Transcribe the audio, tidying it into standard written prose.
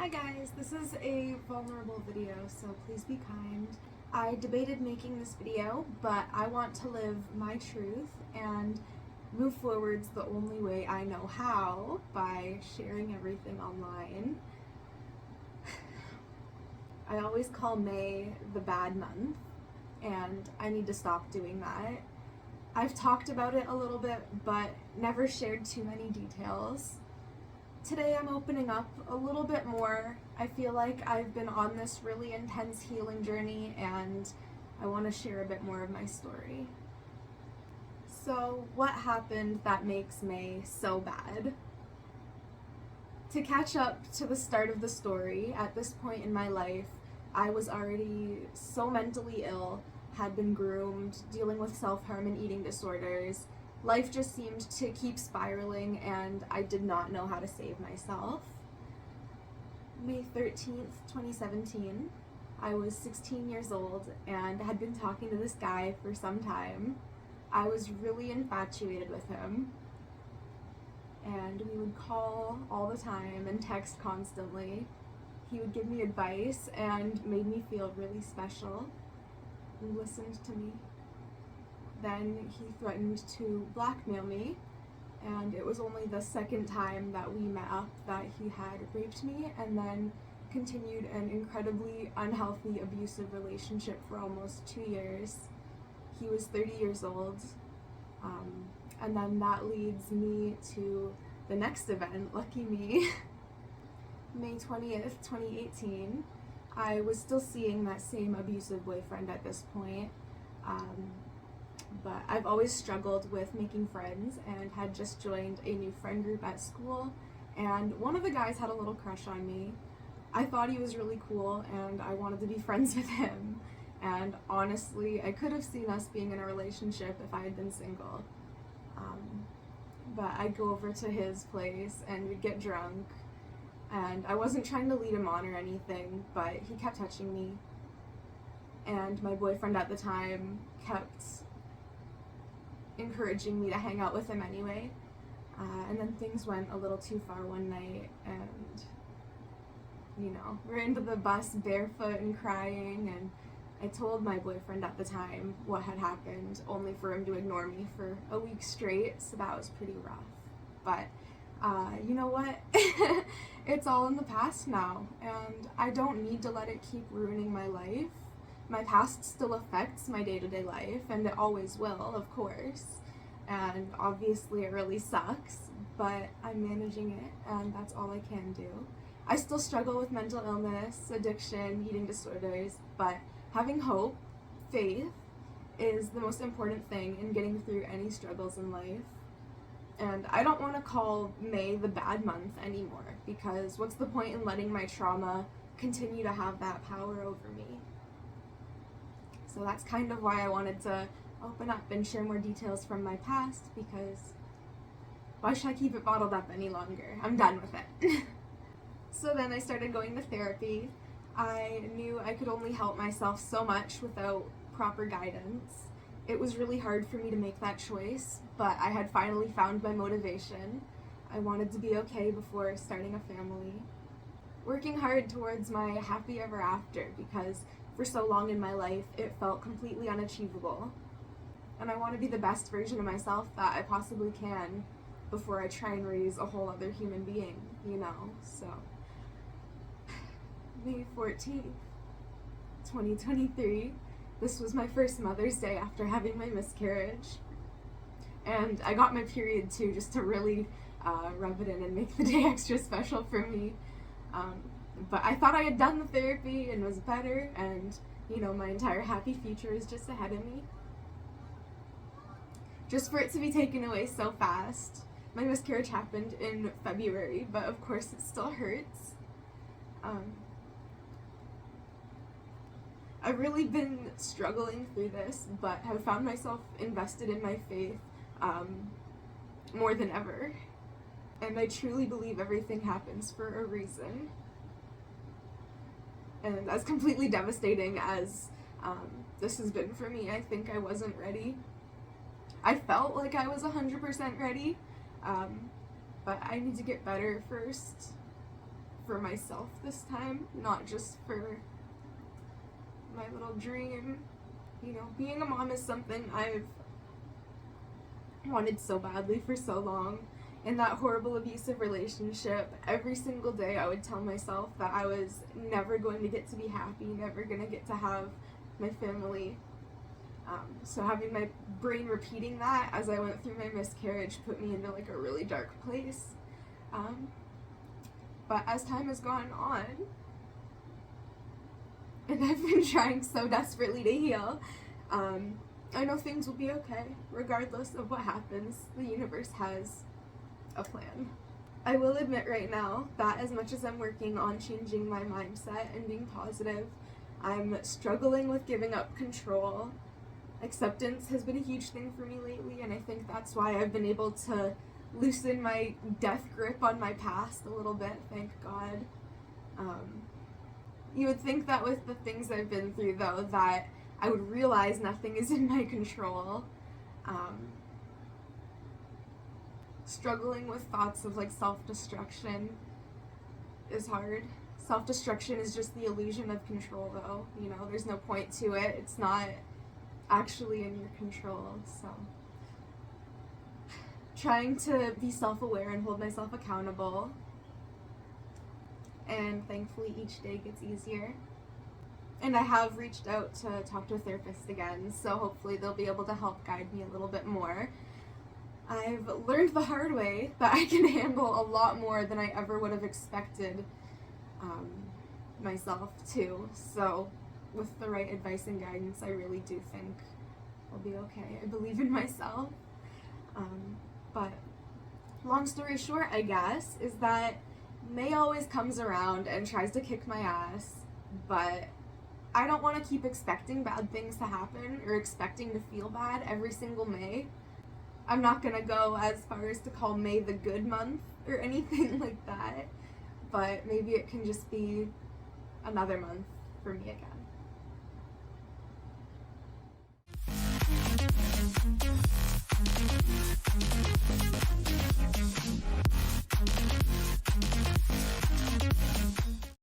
Hi guys, this is a vulnerable video, so please be kind. I debated making this video, but I want to live my truth and move forwards the only way I know how, by sharing everything online. I always call May the bad month, and I need to stop doing that. I've talked about it a little bit, but never shared too many details. Today I'm opening up a little bit more. I feel like I've been on this really intense healing journey and I want to share a bit more of my story. So what happened that makes May so bad? To catch up to the start of the story, at this point in my life, I was already so mentally ill, had been groomed, dealing with self-harm and eating disorders. Life just seemed to keep spiraling and I did not know how to save myself. May 13th, 2017, I was 16 years old and had been talking to this guy for some time. I was really infatuated with him and we would call all the time and text constantly. He would give me advice and made me feel really special and listened to me. Then he threatened to blackmail me, and it was only the second time that we met up that he had raped me and then continued an incredibly unhealthy, abusive relationship for almost 2 years. He was 30 years old, and then that leads me to the next event, lucky me. May 20th, 2018, I was still seeing that same abusive boyfriend at this point. But I've always struggled with making friends and had just joined a new friend group at school, and one of the guys had a little crush on me. I thought he was really cool and I wanted to be friends with him, and honestly I could have seen us being in a relationship if I had been single. But I'd go over to his place and we'd get drunk, and I wasn't trying to lead him on or anything, but he kept touching me, and my boyfriend at the time kept encouraging me to hang out with him anyway. And then things went a little too far one night, and we're into the bus barefoot and crying, and I told my boyfriend at the time what had happened, only for him to ignore me for a week straight, so that was pretty rough. But you know what? It's all in the past now, and I don't need to let it keep ruining my life. My past still affects my day-to-day life, and it always will, of course. And obviously it really sucks, but I'm managing it, and that's all I can do. I still struggle with mental illness, addiction, eating disorders, but having hope, faith, is the most important thing in getting through any struggles in life. And I don't want to call May the bad month anymore, because what's the point in letting my trauma continue to have that power over me? So that's kind of why I wanted to open up and share more details from my past, because why should I keep it bottled up any longer? I'm done with it. So then I started going to therapy. I knew I could only help myself so much without proper guidance. It was really hard for me to make that choice, but I had finally found my motivation. I wanted to be okay before starting a family. Working hard towards my happy ever after, because for so long in my life it felt completely unachievable. And I want to be the best version of myself that I possibly can before I try and raise a whole other human being, so. May 14th, 2023, this was my first Mother's Day after having my miscarriage. And I got my period too, just to really rub it in and make the day extra special for me. But I thought I had done the therapy and was better, and my entire happy future is just ahead of me. Just for it to be taken away so fast. My miscarriage happened in February, but of course it still hurts. I've really been struggling through this, but have found myself invested in my faith more than ever. And I truly believe everything happens for a reason. And as completely devastating as this has been for me, I think I wasn't ready. I felt like I was 100% ready, but I need to get better first. for myself this time, not just for my little dream. You know, being a mom is something I've wanted so badly for so long. In that horrible abusive relationship, every single day I would tell myself that I was never going to get to be happy, never going to get to have my family. So having my brain repeating that as I went through my miscarriage put me into like a really dark place. But as time has gone on, and I've been trying so desperately to heal, I know things will be okay, regardless of what happens. The universe has a plan. I will admit right now that as much as I'm working on changing my mindset and being positive, I'm struggling with giving up control. Acceptance has been a huge thing for me lately, and I think that's why I've been able to loosen my death grip on my past a little bit, thank God. You would think that with the things I've been through, though, that I would realize nothing is in my control. Struggling with thoughts of like self-destruction is hard. Self-destruction is just the illusion of control, though. You know, there's no point to it. It's not actually in your control. So trying to be self-aware and hold myself accountable, and thankfully each day gets easier. And I have reached out to talk to a therapist again, so hopefully they'll be able to help guide me a little bit more. I've learned the hard way that I can handle a lot more than I ever would have expected myself to. So with the right advice and guidance, I really do think I'll be okay. I believe in myself. But long story short, I guess, is that May always comes around and tries to kick my ass, but I don't want to keep expecting bad things to happen or expecting to feel bad every single May. I'm not going to go as far as to call May the good month or anything like that, but maybe it can just be another month for me again.